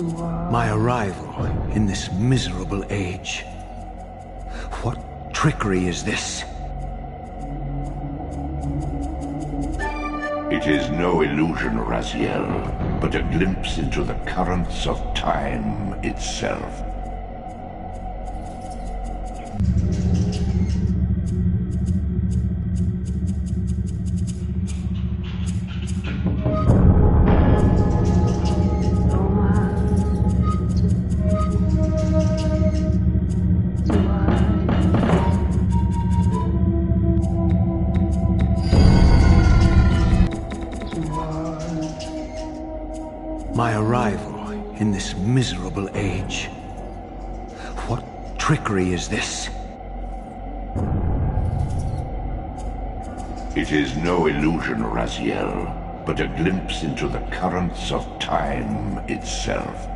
My arrival in this miserable age. What trickery is this? It is no illusion, Raziel, but a glimpse into the currents of time itself. My arrival in this miserable age. What trickery is this? It is no illusion, Raziel, but a glimpse into the currents of time itself.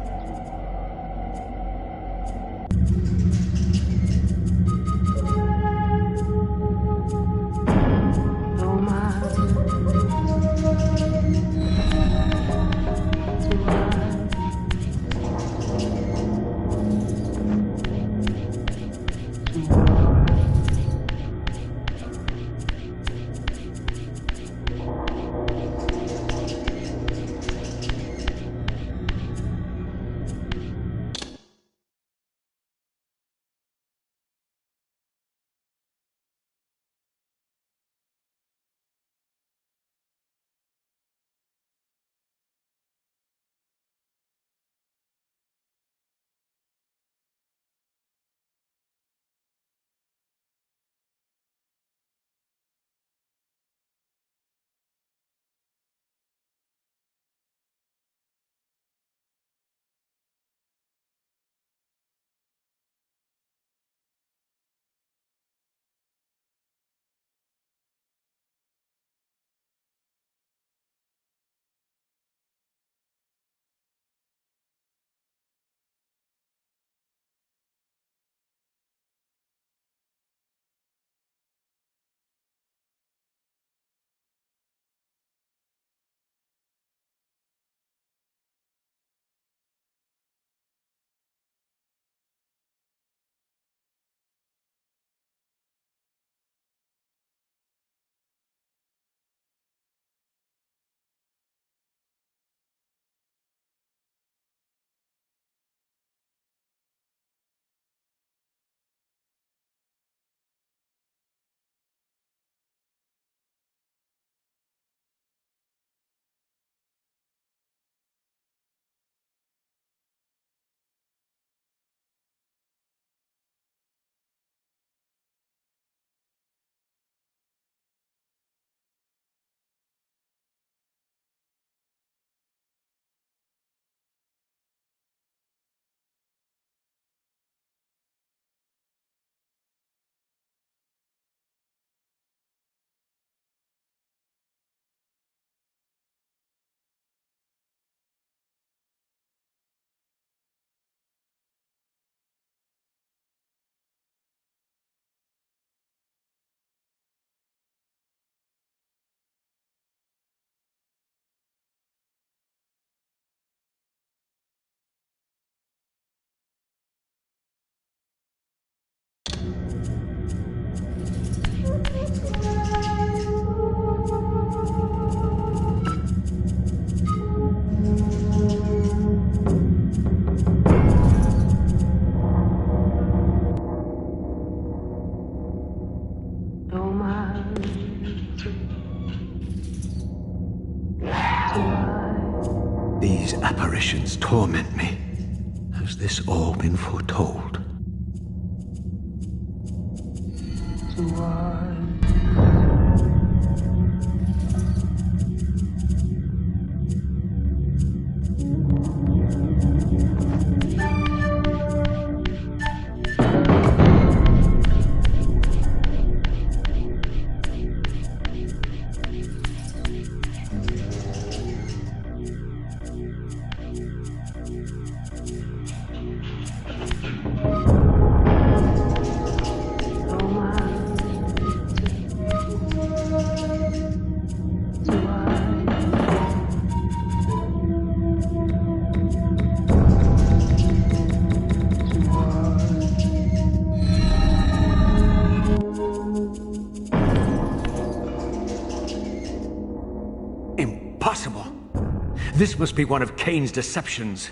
These apparitions torment me. Has this all been foretold? Impossible. This must be one of Cain's deceptions.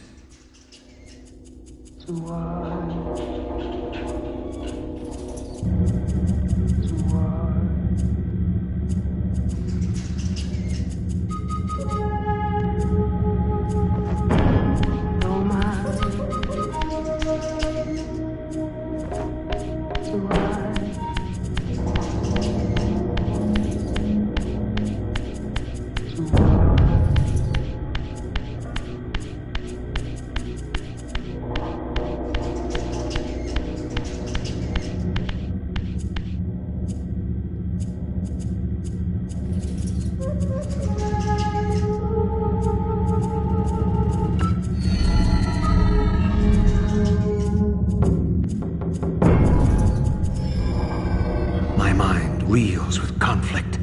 Reels with conflict.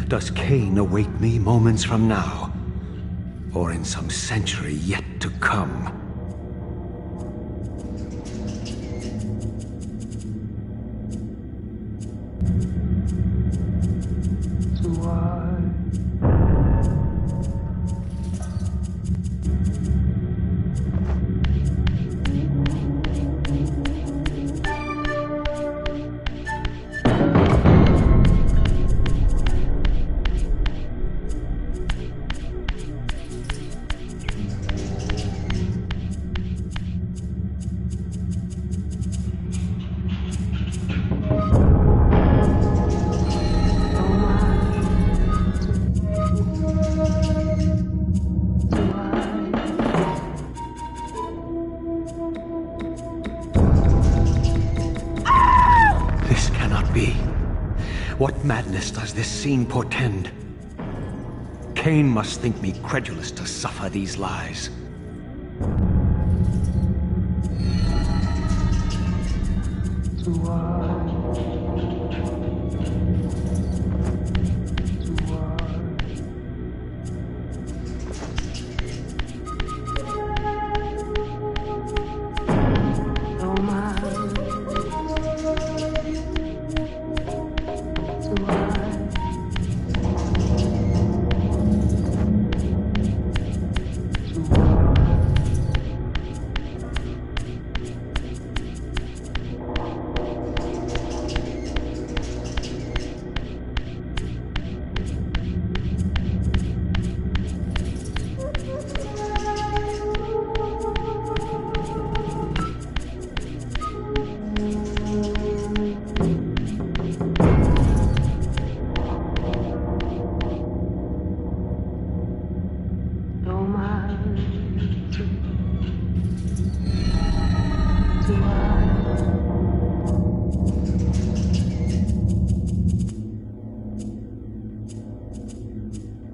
Does Cain await me moments from now? Or in some century yet to come? What madness does this scene portend? Cain must think me credulous to suffer these lies.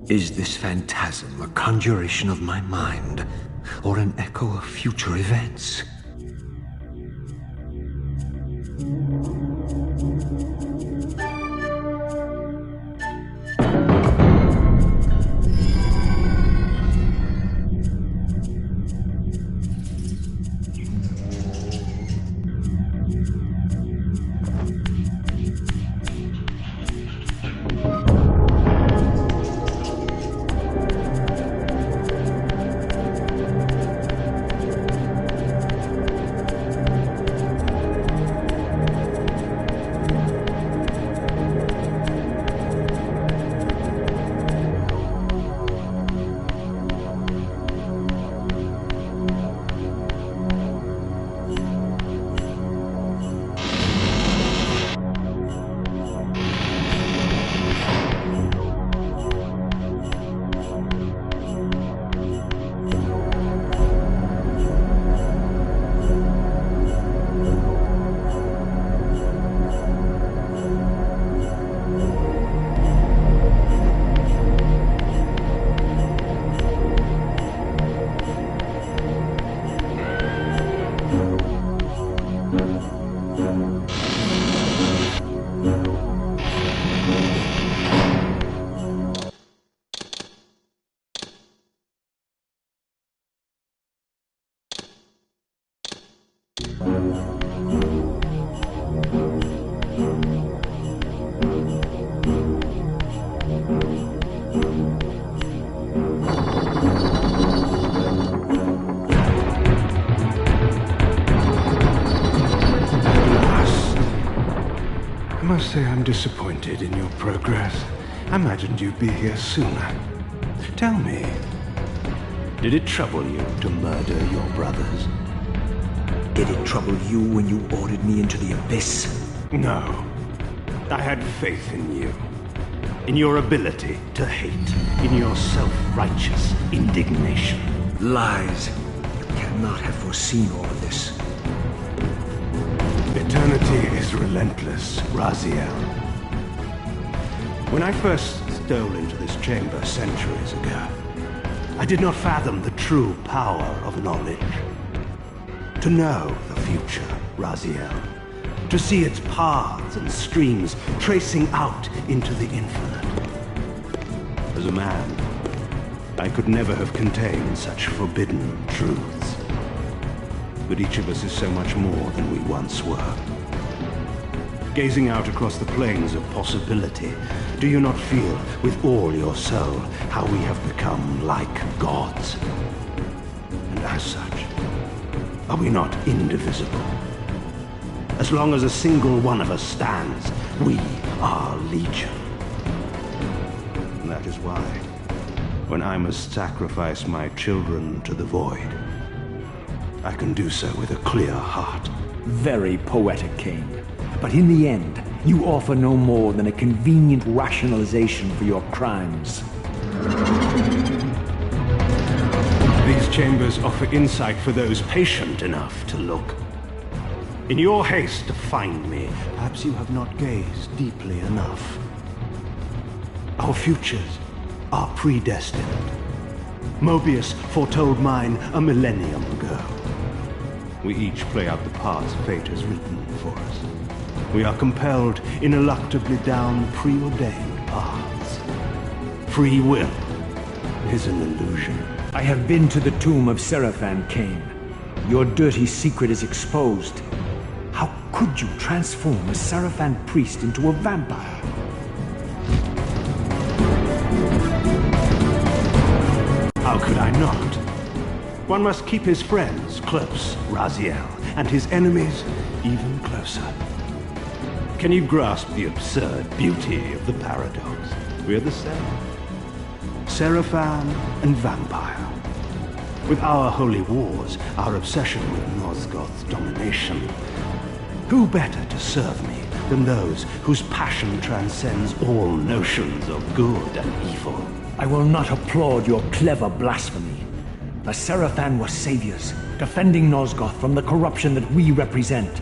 Is this phantasm a conjuration of my mind, or an echo of future events? say I'm disappointed in your progress. I imagined you'd be here sooner. Tell me, did it trouble you to murder your brothers? Did it trouble you when you ordered me into the abyss? No. I had faith in you. In your ability to hate. In your self-righteous indignation. Lies. You cannot have foreseen all of this. Eternity is relentless, Raziel. When I first stole into this chamber centuries ago, I did not fathom the true power of knowledge. To know the future, Raziel. To see its paths and streams tracing out into the infinite. As a man, I could never have contained such forbidden truths. But each of us is so much more than we once were. Gazing out across the plains of possibility, do you not feel with all your soul how we have become like gods? And as such, are we not indivisible? As long as a single one of us stands, we are legion. And that is why, when I must sacrifice my children to the void, I can do so with a clear heart. Very poetic, Cain. But in the end, you offer no more than a convenient rationalization for your crimes. These chambers offer insight for those patient enough to look. In your haste to find me, perhaps you have not gazed deeply enough. Our futures are predestined. Mobius foretold mine a millennium ago. We each play out the parts fate has written for us. We are compelled ineluctably down preordained paths. Free will is an illusion. I have been to the tomb of Seraphan, Cain. Your dirty secret is exposed. How could you transform a Seraphan priest into a vampire? How could I not? One must keep his friends close, Raziel, and his enemies even closer. Can you grasp the absurd beauty of the paradox? We're the same. Seraphan and vampire. With our holy wars, our obsession with Nosgoth's domination, who better to serve me than those whose passion transcends all notions of good and evil? I will not applaud your clever blasphemy. The Seraphan were saviors, defending Nosgoth from the corruption that we represent.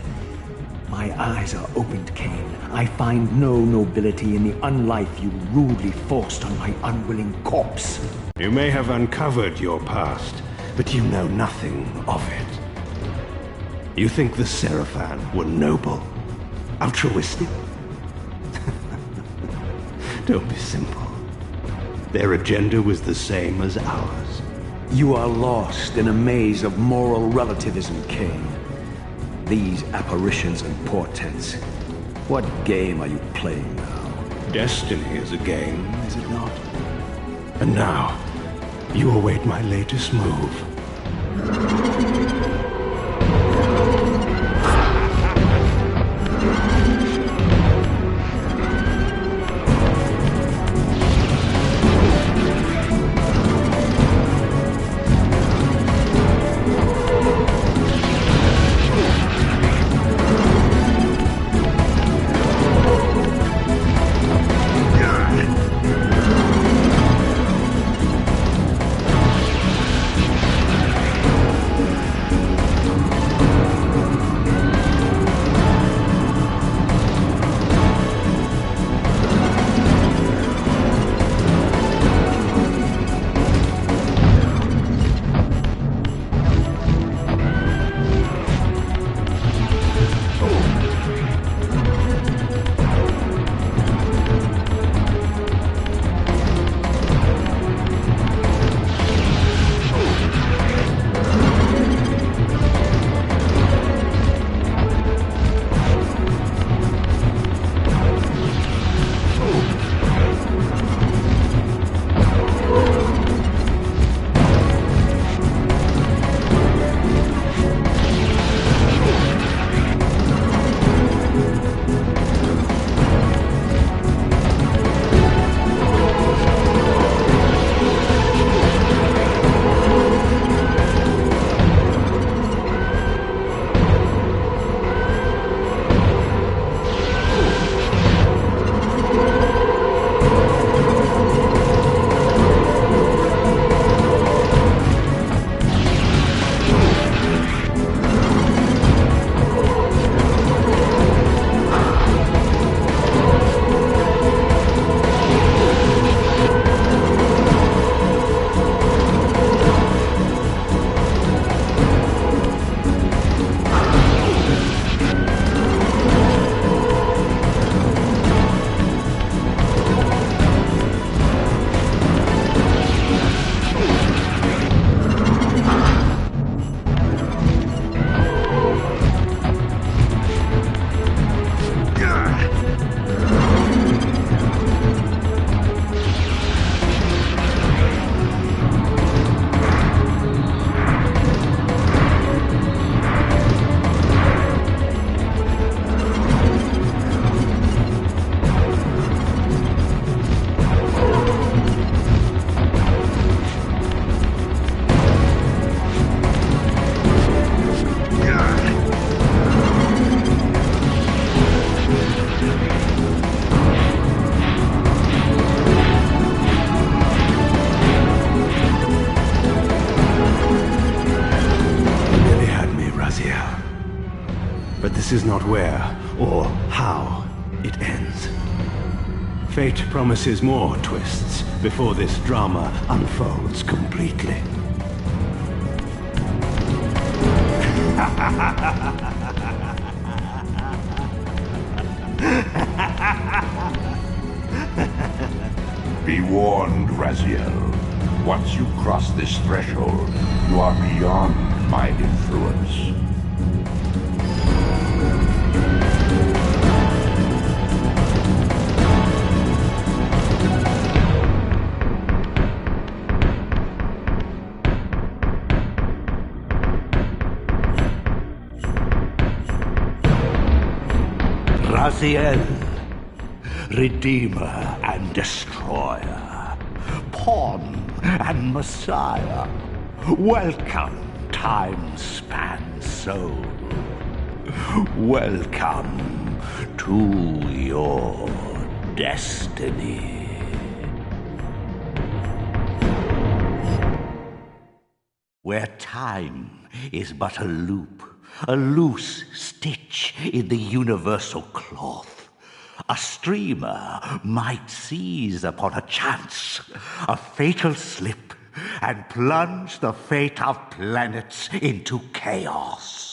My eyes are opened, Cain. I find no nobility in the unlife you rudely forced on my unwilling corpse. You may have uncovered your past, but you know nothing of it. You think the Seraphan were noble, altruistic? Don't be simple. Their agenda was the same as ours. You are lost in a maze of moral relativism, Cain. These apparitions and portents. What game are you playing now? Destiny is a game, is it not? And now, you await my latest move. This is not where or how it ends. Fate promises more twists before this drama unfolds completely. Be warned, Raziel. Once you cross this threshold, you are beyond my influence. Raziel, Redeemer and Destroyer, Pawn and Messiah, welcome, time-span soul. Welcome to your destiny. Where time is but a loop, a loose stitch in the universal cloth, a streamer might seize upon a chance, a fatal slip, and plunge the fate of planets into chaos.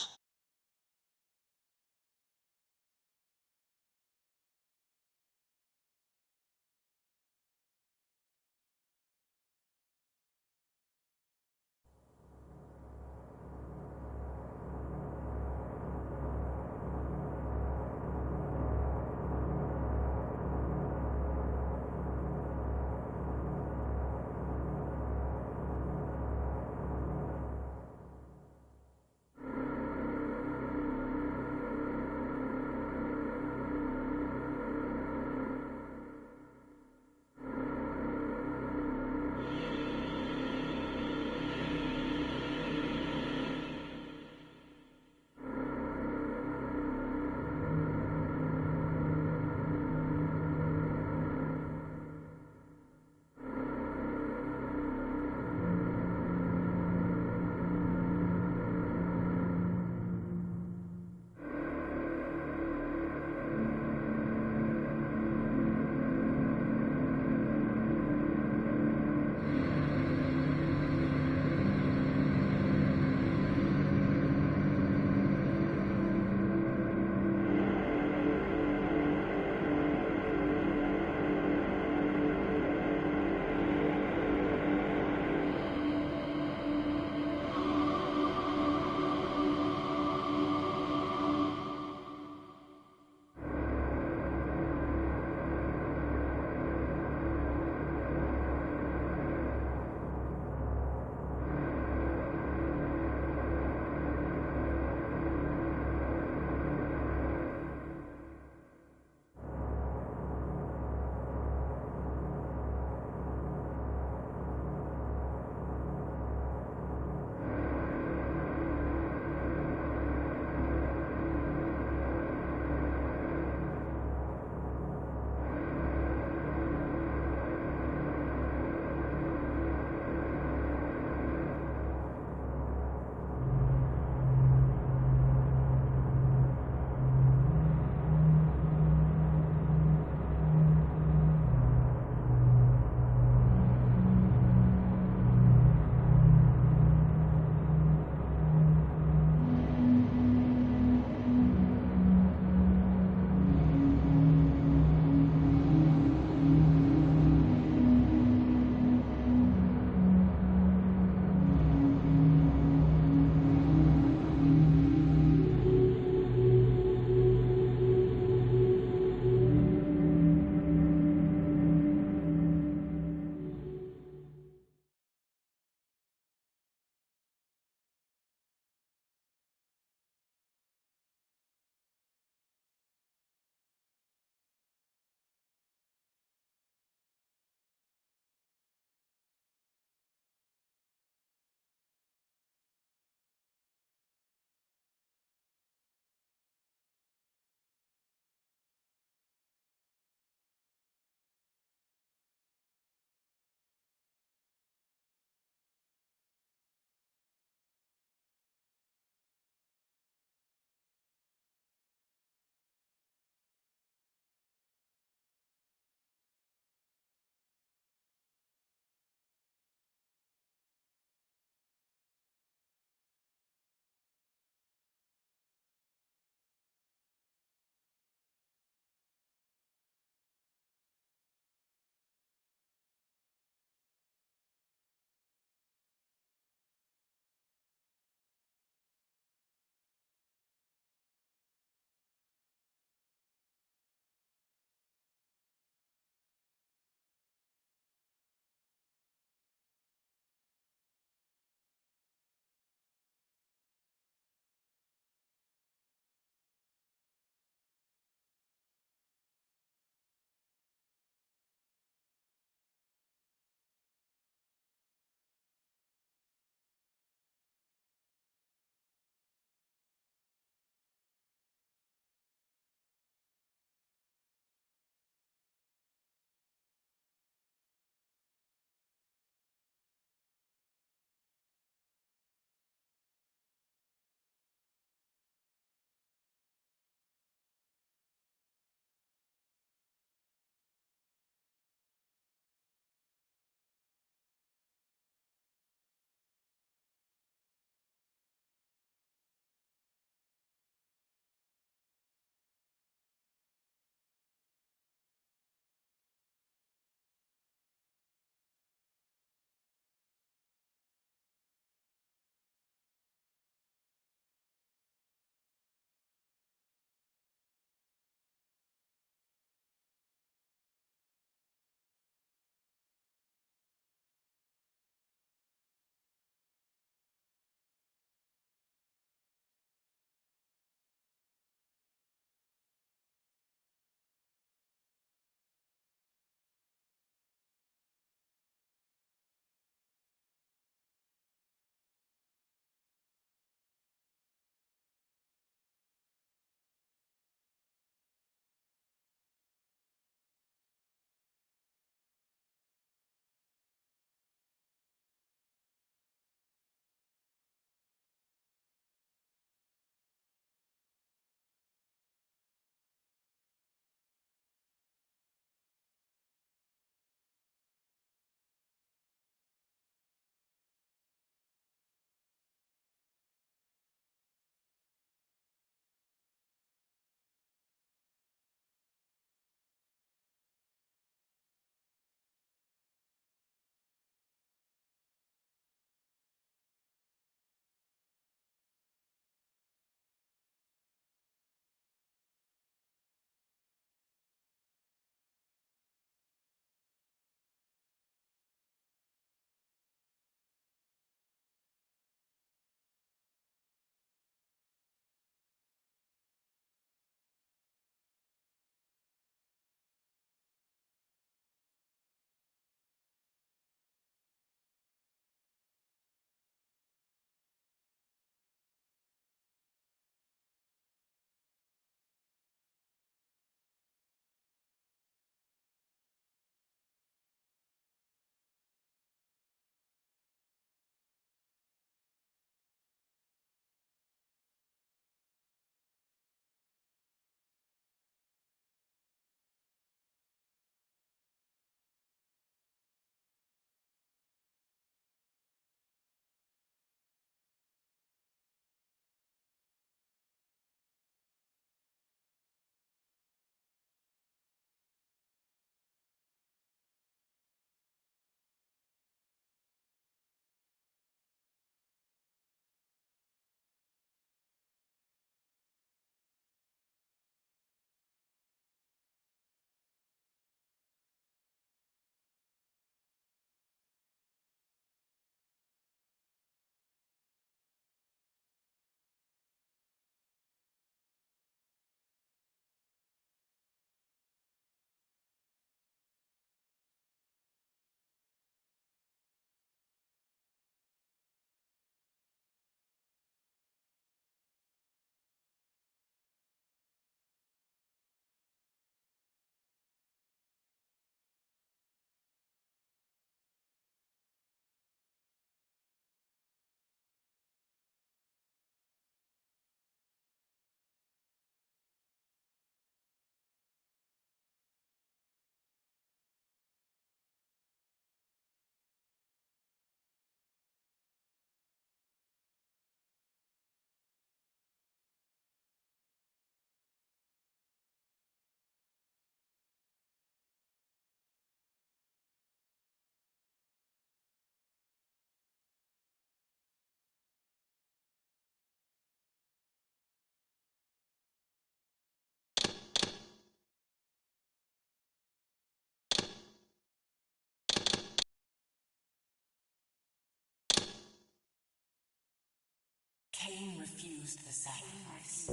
Cain refused the sacrifice.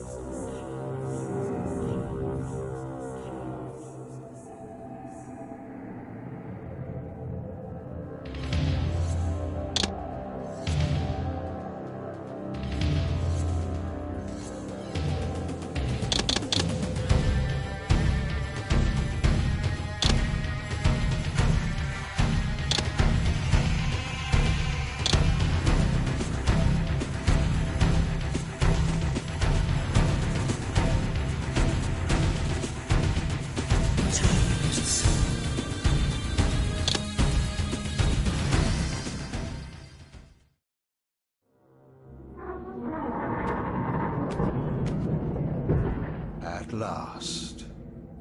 At last.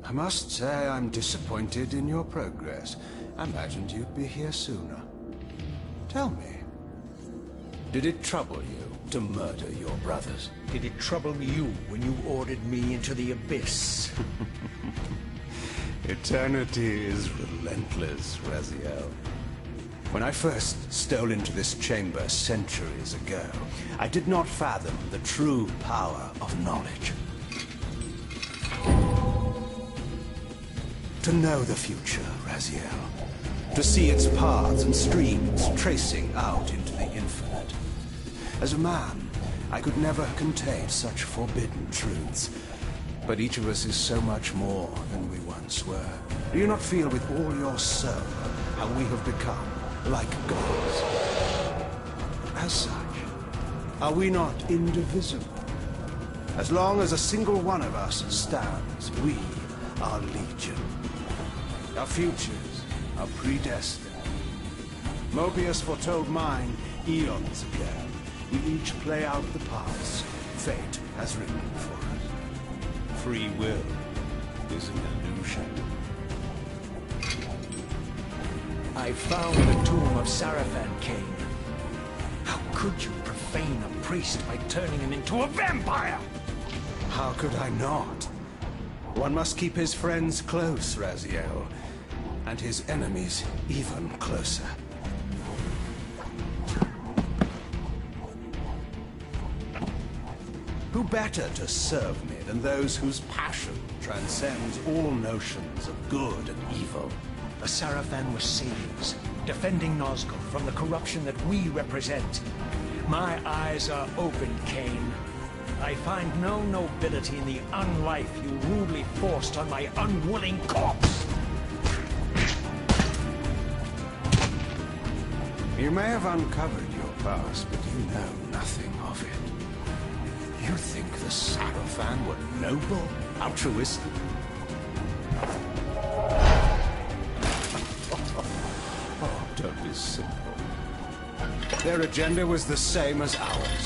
I must say I'm disappointed in your progress. I imagined you'd be here sooner. Tell me, did it trouble you to murder your brothers? Did it trouble you when you ordered me into the abyss? Eternity is relentless, Raziel. When I first stole into this chamber centuries ago, I did not fathom the true power of knowledge. To know the future, Raziel. To see its paths and streams tracing out into the infinite. As a man, I could never contain such forbidden truths. But each of us is so much more than we once were. Do you not feel with all your soul how we have become like gods? As such, are we not indivisible? As long as a single one of us stands, we are legion. Our futures are predestined. Mobius foretold mine eons ago. We each play out the parts fate has written for us. Free will is an illusion. I found the tomb of Sarafan, Cain. How could you profane a priest by turning him into a vampire? How could I not? One must keep his friends close, Raziel, and his enemies even closer. Who better to serve me than those whose passion transcends all notions of good and evil? The Sarafan were saviors, defending Nosgoth from the corruption that we represent. My eyes are open, Cain. I find no nobility in the unlife you rudely forced on my unwilling corpse. You may have uncovered your past, but you know nothing of it. You think the Sarafan were noble, altruistic? Oh, don't be simple. Their agenda was the same as ours.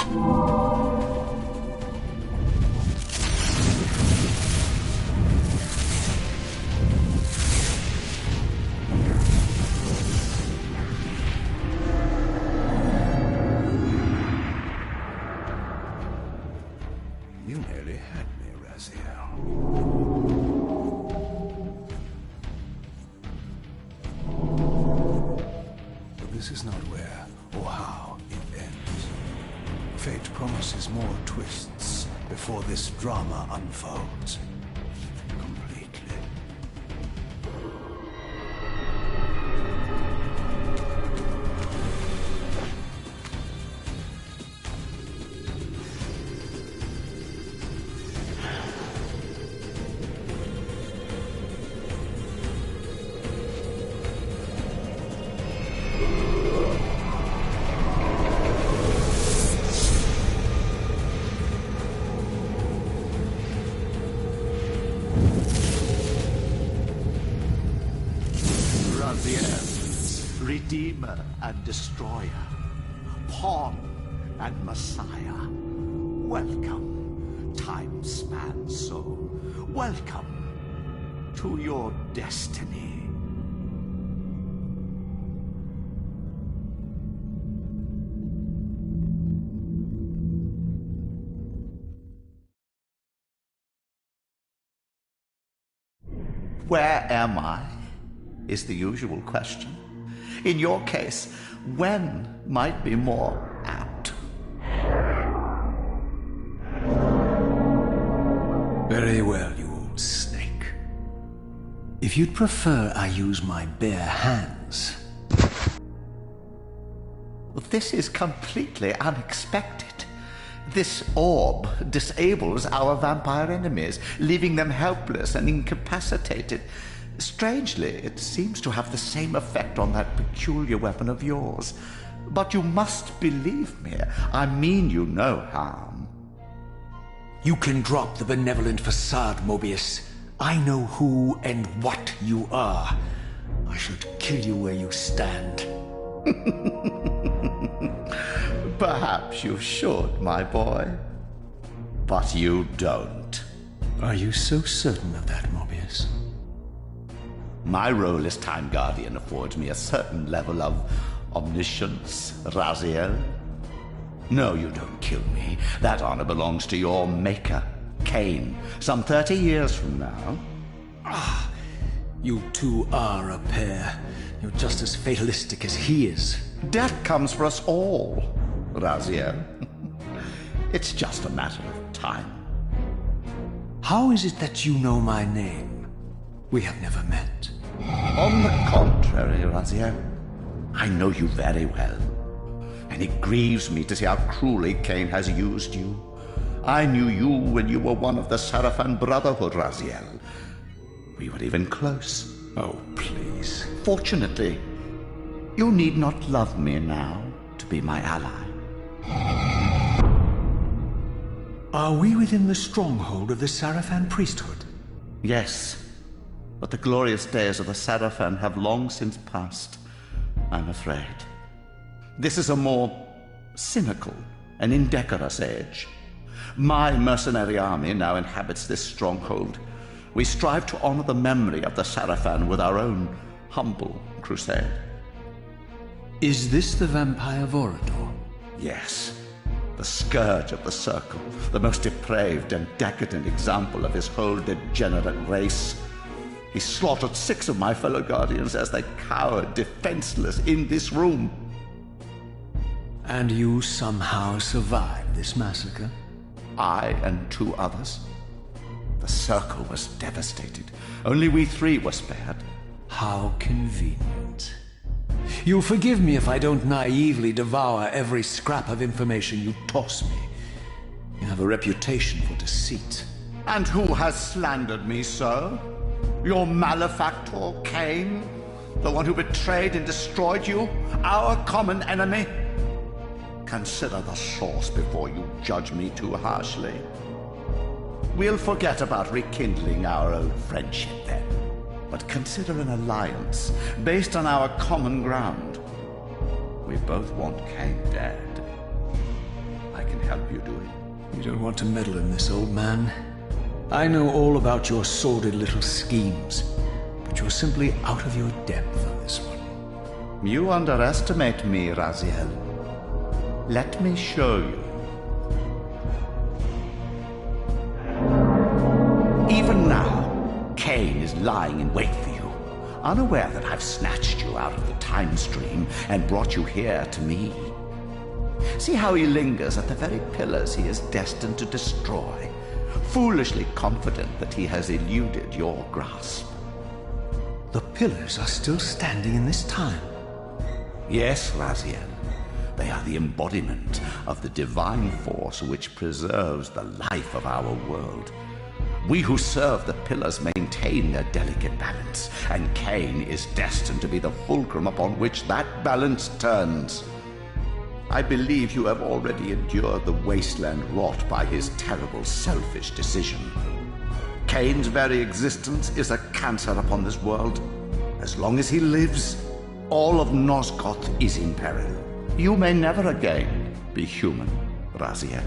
You nearly had me, Raziel. But this is not where or how it ends. Fate promises more twists before this drama unfolds completely. Raziel, Redeemer and Destroyer, Pawn and Messiah. Welcome, time-span soul. Welcome to your destiny. Where am I? Is the usual question. In your case, when might be more apt. Very well, you old snake. If you'd prefer I use my bare hands... This is completely unexpected. This orb disables our vampire enemies, leaving them helpless and incapacitated. Strangely, it seems to have the same effect on that peculiar weapon of yours. But you must believe me. I mean you no harm. You can drop the benevolent facade, Mobius. I know who and what you are. I should kill you where you stand. Perhaps you should, my boy. But you don't. Are you so certain of that, Mobius? My role as Time Guardian affords me a certain level of omniscience, Raziel. No, you don't kill me. That honor belongs to your maker, Cain, some 30 years from now. Ah, you two are a pair. You're just as fatalistic as he is. Death comes for us all, Raziel. It's just a matter of time. How is it that you know my name? We have never met. On the contrary, Raziel, I know you very well. And it grieves me to see how cruelly Cain has used you. I knew you when you were one of the Sarafan Brotherhood, Raziel. We were even close. Oh, please. Fortunately, you need not love me now to be my ally. Are we within the stronghold of the Sarafan priesthood? Yes, but the glorious days of the Sarafan have long since passed, I'm afraid. This is a more cynical and indecorous age. My mercenary army now inhabits this stronghold. We strive to honor the memory of the Sarafan with our own humble crusade. Is this the vampire Vorador? Yes, the scourge of the Circle, the most depraved and decadent example of his whole degenerate race. He slaughtered 6 of my fellow Guardians as they cowered defenseless in this room. And you somehow survived this massacre? I and 2 others. The Circle was devastated. Only we 3 were spared. How convenient. You'll forgive me if I don't naively devour every scrap of information you toss me. You have a reputation for deceit. And who has slandered me so? Your malefactor, Cain? The one who betrayed and destroyed you? Our common enemy? Consider the source before you judge me too harshly. We'll forget about rekindling our old friendship then. But consider an alliance based on our common ground. We both want Cain dead. I can help you do it. You don't want to meddle in this, old man. I know all about your sordid little schemes, but you're simply out of your depth on this one. You underestimate me, Raziel. Let me show you. Even now, Cain is lying in wait for you, unaware that I've snatched you out of the time stream and brought you here to me. See how he lingers at the very pillars he is destined to destroy, foolishly confident that he has eluded your grasp. The pillars are still standing in this time. Yes, Raziel. They are the embodiment of the divine force which preserves the life of our world. We who serve the pillars maintain their delicate balance, and Cain is destined to be the fulcrum upon which that balance turns. I believe you have already endured the wasteland wrought by his terrible, selfish decision. Cain's very existence is a cancer upon this world. As long as he lives, all of Nosgoth is in peril. You may never again be human, Raziel.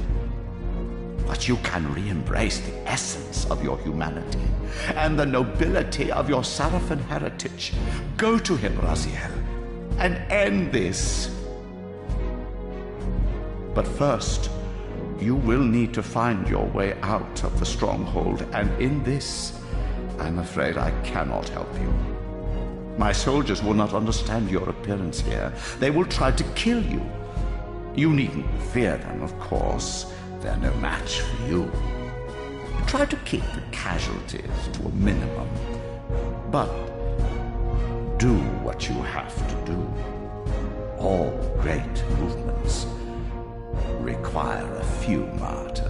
But you can re-embrace the essence of your humanity and the nobility of your Sarafan heritage. Go to him, Raziel, and end this. But first, you will need to find your way out of the stronghold, and in this, I'm afraid I cannot help you. My soldiers will not understand your appearance here. They will try to kill you. You needn't fear them, of course. They're no match for you. Try to keep the casualties to a minimum. But do what you have to do. All great movements require a few martyrs.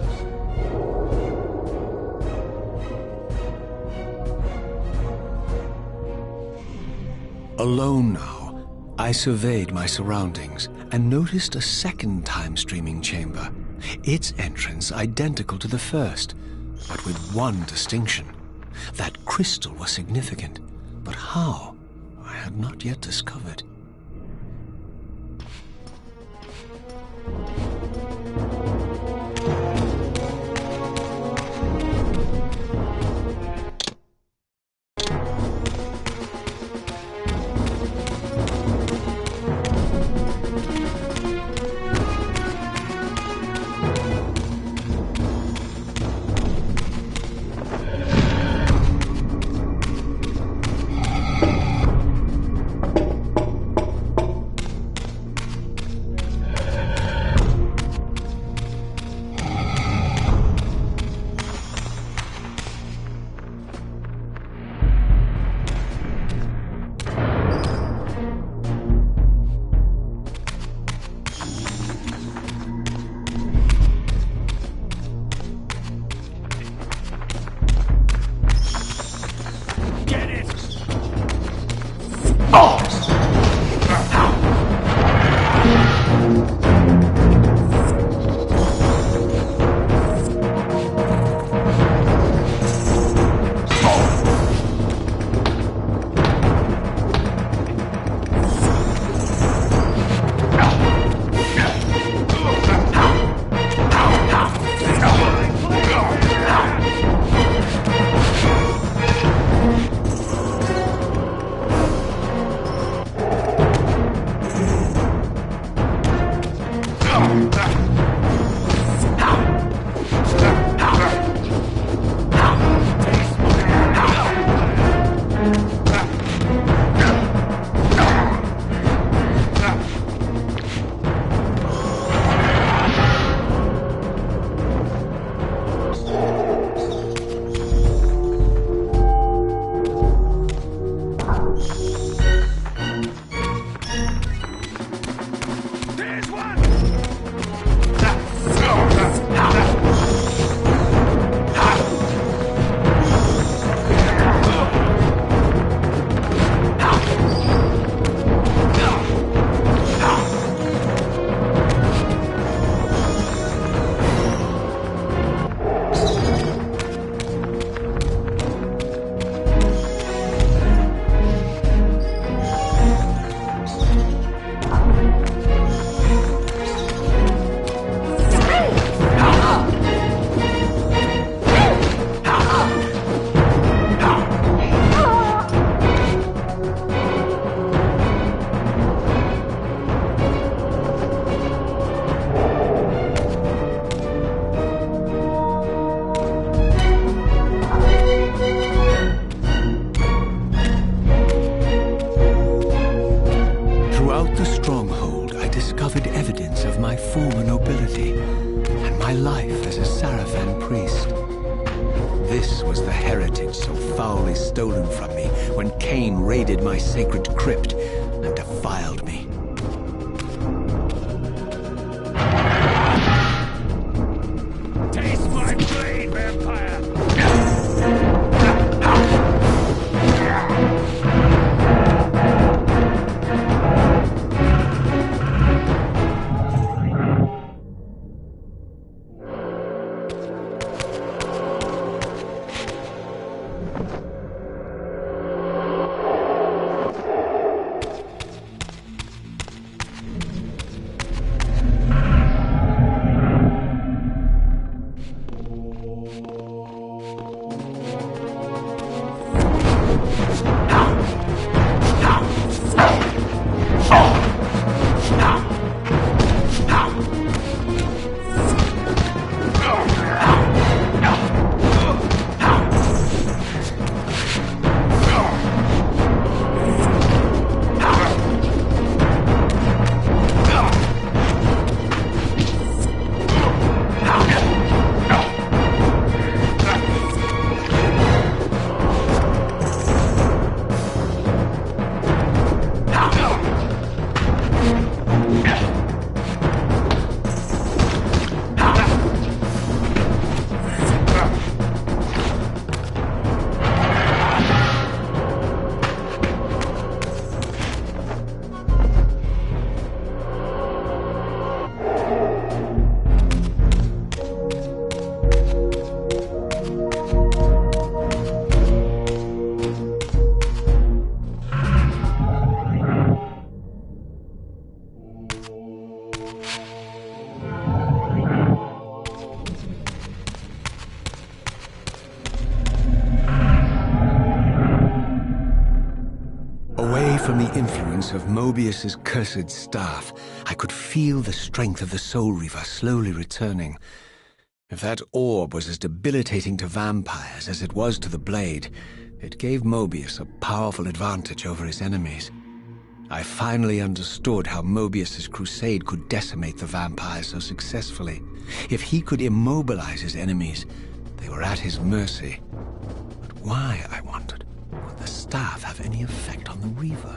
Alone now, I surveyed my surroundings and noticed a second time-streaming chamber. Its entrance identical to the first, but with one distinction. That crystal was significant, but how? I had not yet discovered. Stolen from me when Cain raided my sacred crypt and defiled me. Taste my blade, vampire! Away from the influence of Mobius's cursed staff, I could feel the strength of the Soul Reaver slowly returning. If that orb was as debilitating to vampires as it was to the blade, it gave Mobius a powerful advantage over his enemies. I finally understood how Mobius's crusade could decimate the vampires so successfully. If he could immobilize his enemies, they were at his mercy. But why, I wondered, would the staff have any effect on the Reaver?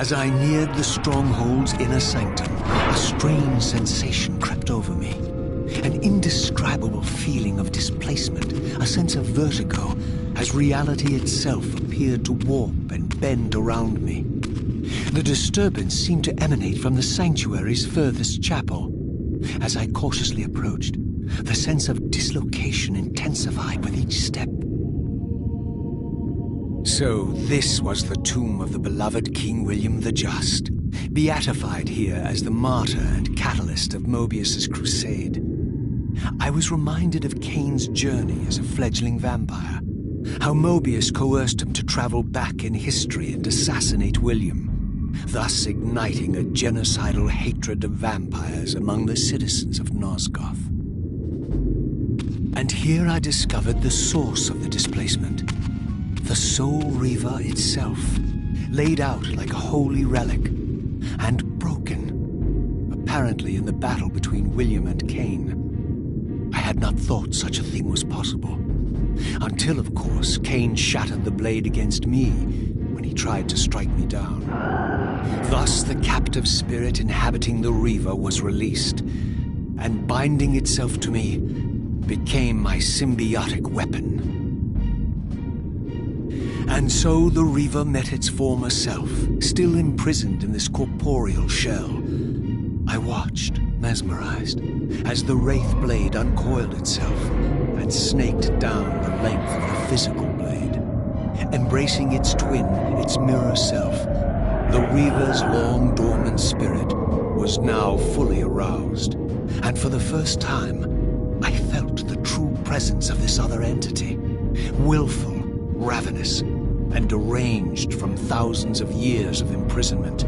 As I neared the stronghold's inner sanctum, a strange sensation crept over me. An indescribable feeling of displacement, a sense of vertigo, as reality itself appeared to warp and bend around me. The disturbance seemed to emanate from the sanctuary's furthest chapel. As I cautiously approached, the sense of dislocation intensified with each step. So this was the tomb of the beloved King William the Just, beatified here as the martyr and catalyst of Mobius's crusade. I was reminded of Kane's journey as a fledgling vampire, how Mobius coerced him to travel back in history and assassinate William, thus igniting a genocidal hatred of vampires among the citizens of Nosgoth. And here I discovered the source of the displacement. The Soul Reaver itself, laid out like a holy relic, and broken, apparently in the battle between William and Kane. I had not thought such a thing was possible, until, of course, Kane shattered the blade against me when he tried to strike me down. Thus the captive spirit inhabiting the Reaver was released, and binding itself to me, became my symbiotic weapon. And so the Reaver met its former self, still imprisoned in this corporeal shell. I watched, mesmerized, as the Wraith blade uncoiled itself and snaked down the length of the physical blade. Embracing its twin, its mirror self, the Reaver's long dormant spirit was now fully aroused, and for the first time, I felt the true presence of this other entity, willful, ravenous, and deranged from thousands of years of imprisonment.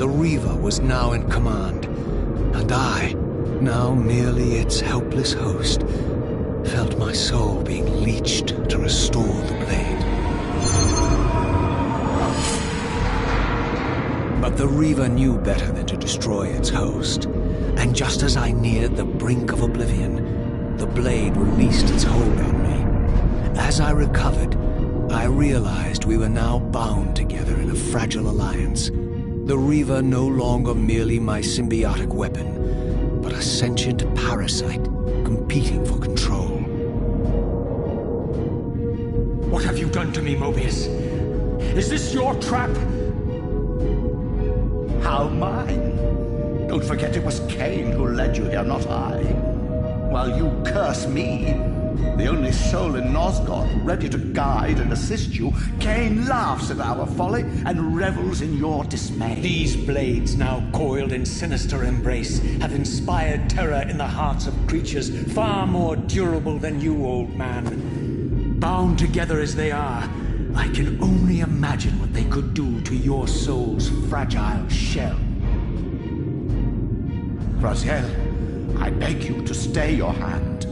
The Reaver was now in command, and I, now merely its helpless host, felt my soul being leached to restore the blade. But the Reaver knew better than to destroy its host, and just as I neared the brink of oblivion, the blade released its hold on me. As I recovered, I realized we were now bound together in a fragile alliance. The Reaver no longer merely my symbiotic weapon, but a sentient parasite competing for control. What have you done to me, Mobius? Is this your trap? How mine? Don't forget it was Cain who led you here, not I. While you curse me, the only soul in Nosgoth ready to guide and assist you, Cain laughs at our folly and revels in your dismay. These blades, now coiled in sinister embrace, have inspired terror in the hearts of creatures far more durable than you, old man. Bound together as they are, I can only imagine what they could do to your soul's fragile shell. Raziel, I beg you to stay your hand.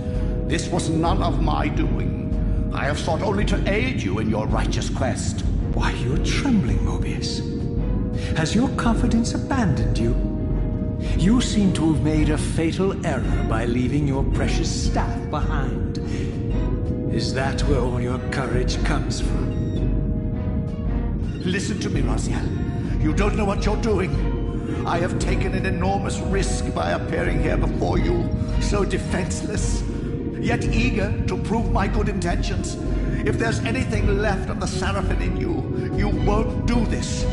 This was none of my doing. I have sought only to aid you in your righteous quest. Why, you're trembling, Mobius. Has your confidence abandoned you? You seem to have made a fatal error by leaving your precious staff behind. Is that where all your courage comes from? Listen to me, Raziel. You don't know what you're doing. I have taken an enormous risk by appearing here before you, so defenseless, yet eager to prove my good intentions. If there's anything left of the Seraphim in you, you won't do this.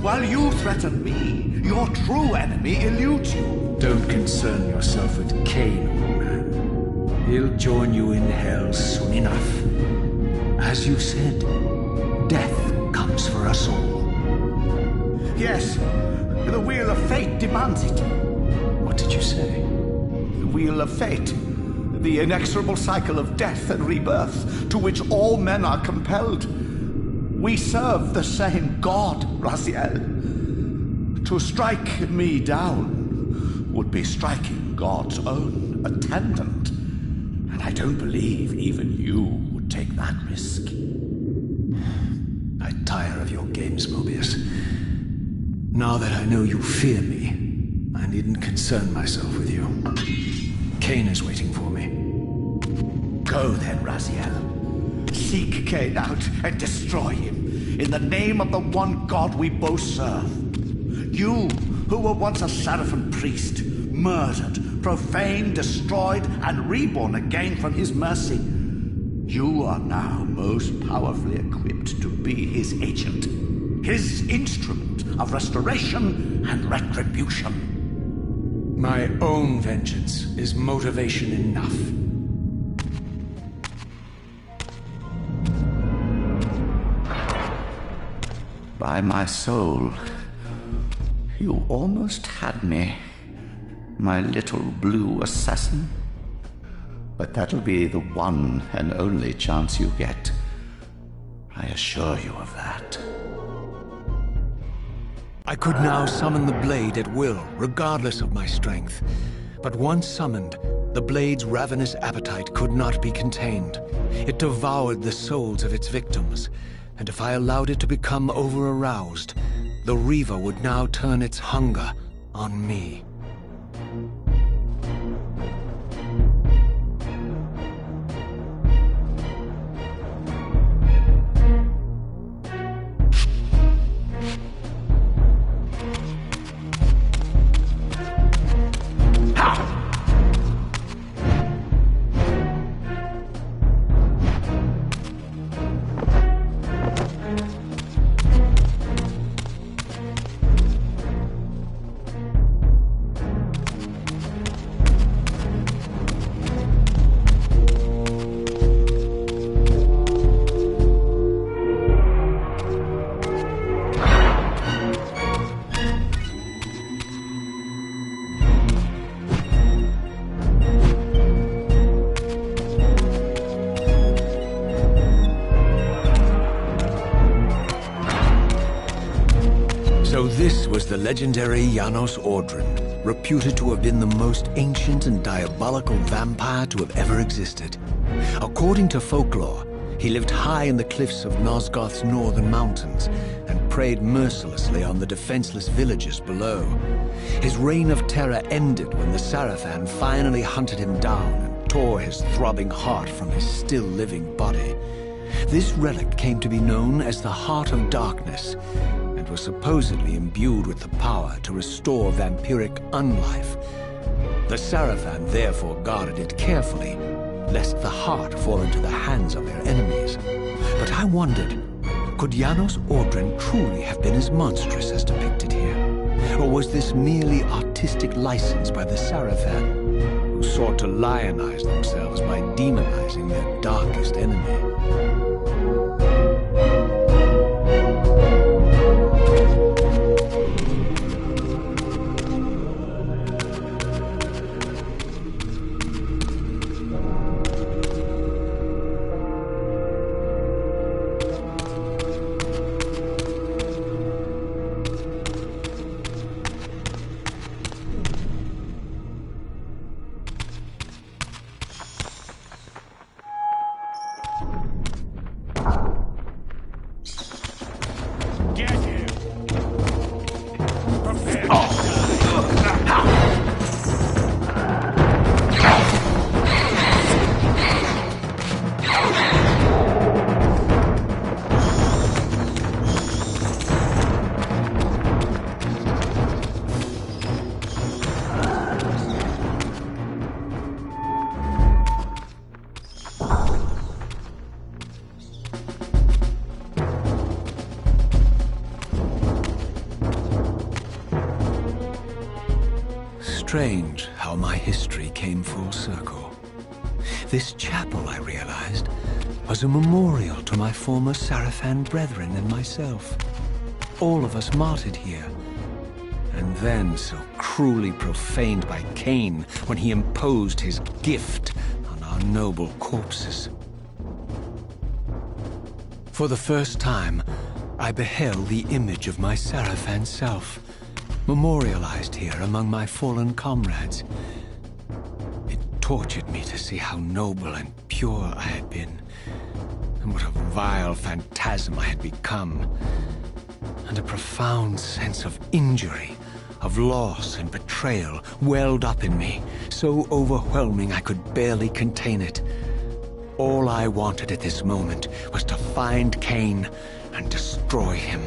While you threaten me, your true enemy eludes you. Don't concern yourself with Cain, old man. He'll join you in hell soon enough. As you said, death comes for us all. Yes, the wheel of fate demands it. What did you say? The wheel of fate. The inexorable cycle of death and rebirth to which all men are compelled. We serve the same God, Raziel. To strike me down would be striking God's own attendant. And I don't believe even you would take that risk. I tire of your games, Mobius. Now that I know you fear me, I needn't concern myself with you. Cain is waiting for me. Go then, Raziel. Seek Cain out and destroy him, in the name of the one God we both serve. You, who were once a Seraphim priest, murdered, profaned, destroyed, and reborn again from his mercy, you are now most powerfully equipped to be his agent, his instrument of restoration and retribution. My own vengeance is motivation enough. By my soul, you almost had me, my little blue assassin. But that'll be the one and only chance you get. I assure you of that. I could now summon the blade at will, regardless of my strength. But once summoned, the blade's ravenous appetite could not be contained. It devoured the souls of its victims, and if I allowed it to become over-aroused, the Reaver would now turn its hunger on me. This was the legendary Janos Ordren, reputed to have been the most ancient and diabolical vampire to have ever existed. According to folklore, he lived high in the cliffs of Nosgoth's northern mountains and preyed mercilessly on the defenseless villagers below. His reign of terror ended when the Sarafan finally hunted him down and tore his throbbing heart from his still-living body. This relic came to be known as the Heart of Darkness, and was supposedly imbued with the power to restore vampiric unlife. The Sarafan therefore guarded it carefully, lest the heart fall into the hands of their enemies. But I wondered, could Janos Ordren truly have been as monstrous as depicted here? Or was this merely artistic license by the Sarafan, who sought to lionize themselves by demonizing their darkest enemy? Get him! Prepare Strange how my history came full circle. This chapel, I realized, was a memorial to my former Sarafan brethren and myself. All of us martyred here, and then so cruelly profaned by Cain when he imposed his gift on our noble corpses. For the first time, I beheld the image of my Sarafan self, memorialized here among my fallen comrades. It tortured me to see how noble and pure I had been, and what a vile phantasm I had become, and a profound sense of injury, of loss and betrayal welled up in me, so overwhelming I could barely contain it. All I wanted at this moment was to find Cain and destroy him.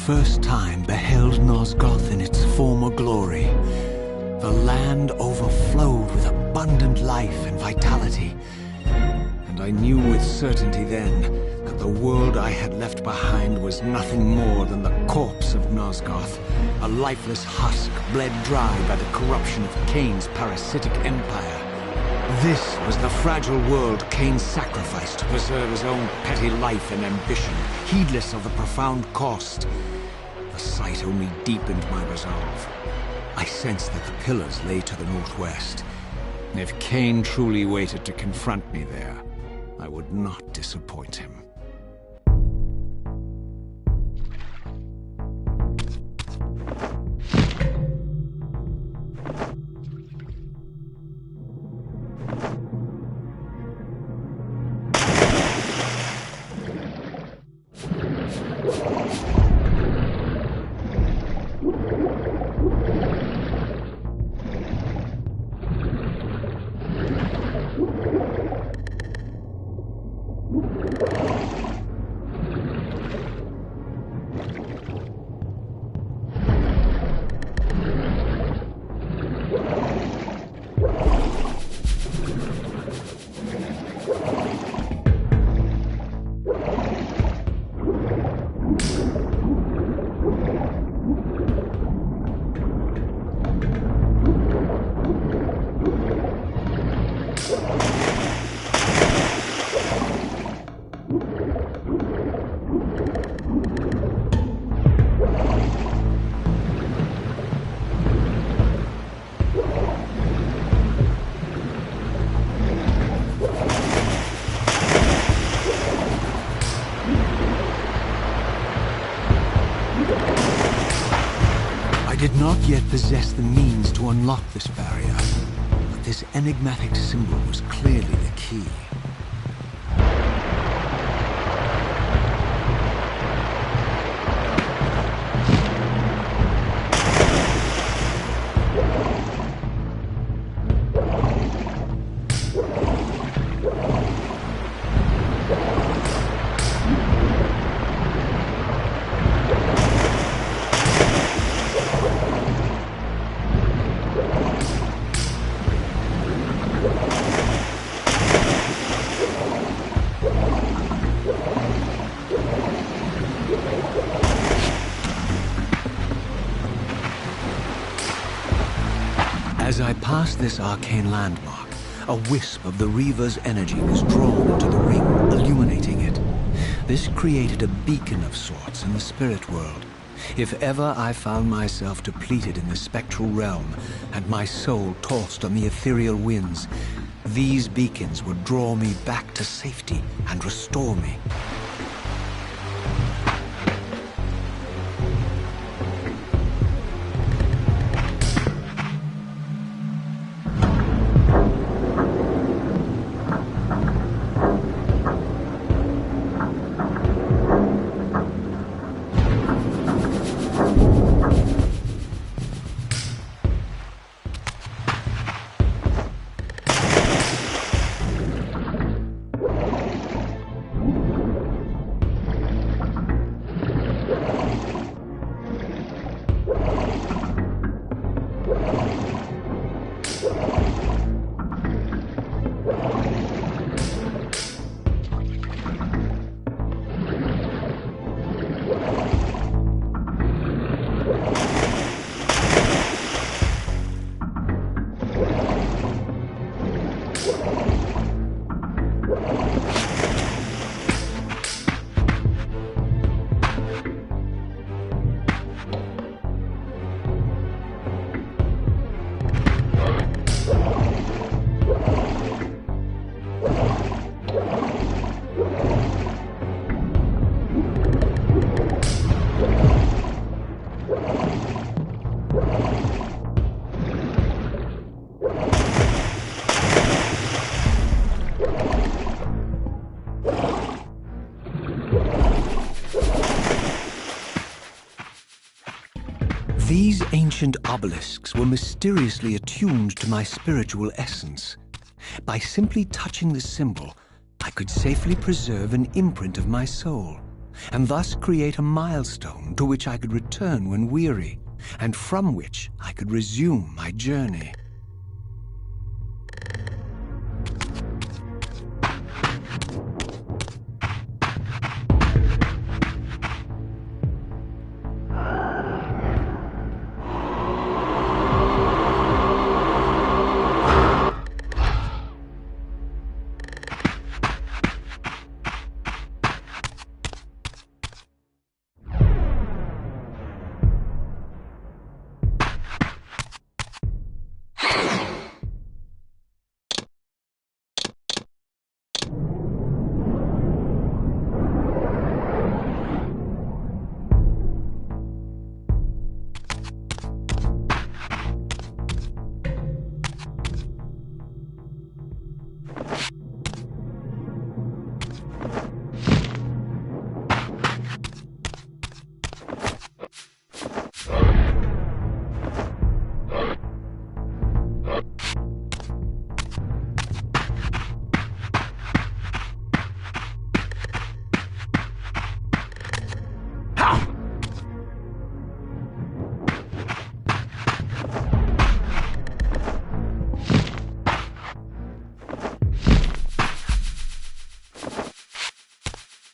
First time beheld Nosgoth in its former glory. The land overflowed with abundant life and vitality, and I knew with certainty then that the world I had left behind was nothing more than the corpse of Nosgoth, a lifeless husk bled dry by the corruption of Cain's parasitic empire. This was the fragile world Cain sacrificed to preserve his own petty life and ambition, heedless of the profound cost. The sight only deepened my resolve. I sensed that the pillars lay to the northwest. If Cain truly waited to confront me there, I would not disappoint him. I did not yet possess the means to unlock this barrier, but this enigmatic symbol was clearly the key. As I passed this arcane landmark, a wisp of the Reaver's energy was drawn into the ring, illuminating it. This created a beacon of sorts in the spirit world. If ever I found myself depleted in the spectral realm, and my soul tossed on the ethereal winds, these beacons would draw me back to safety and restore me. These ancient obelisks were mysteriously attuned to my spiritual essence. By simply touching the symbol, I could safely preserve an imprint of my soul, and thus create a milestone to which I could return when weary, and from which I could resume my journey.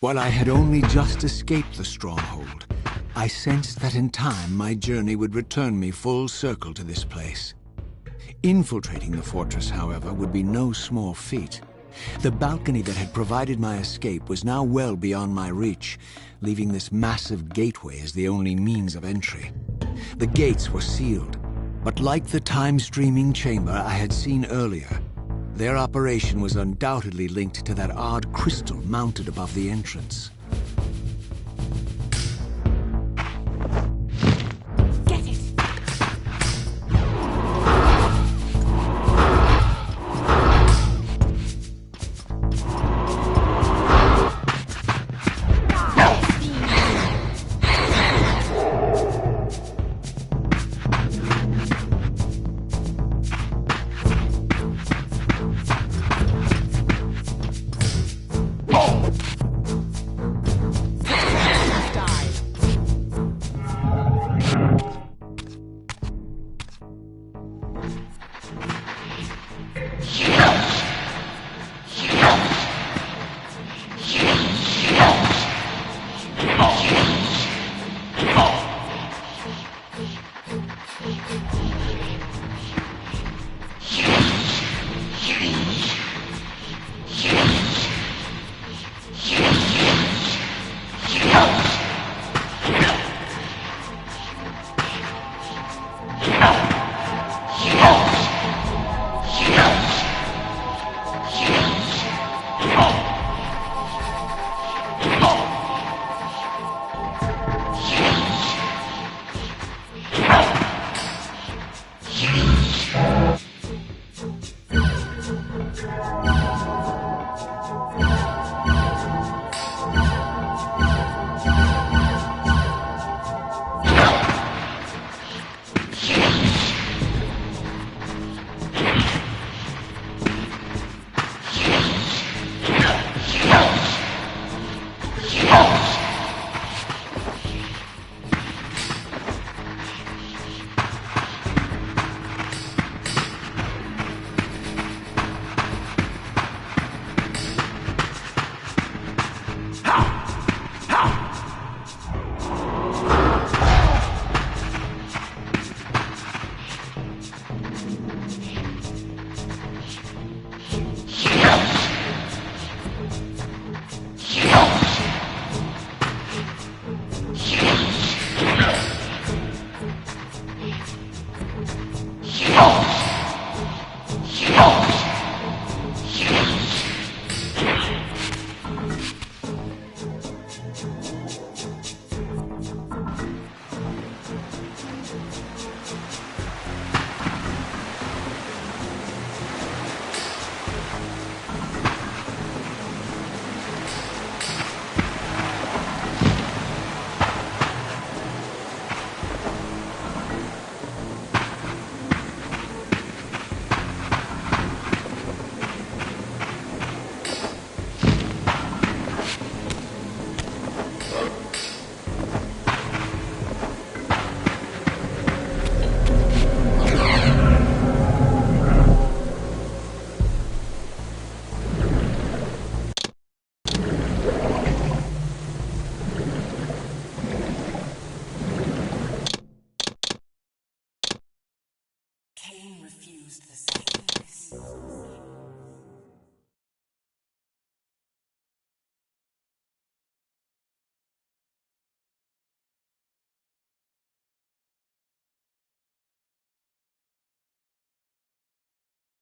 While I had only just escaped the stronghold, I sensed that in time my journey would return me full circle to this place. Infiltrating the fortress, however, would be no small feat. The balcony that had provided my escape was now well beyond my reach, leaving this massive gateway as the only means of entry. The gates were sealed, but like the time-streaming chamber I had seen earlier, their operation was undoubtedly linked to that odd crystal mounted above the entrance.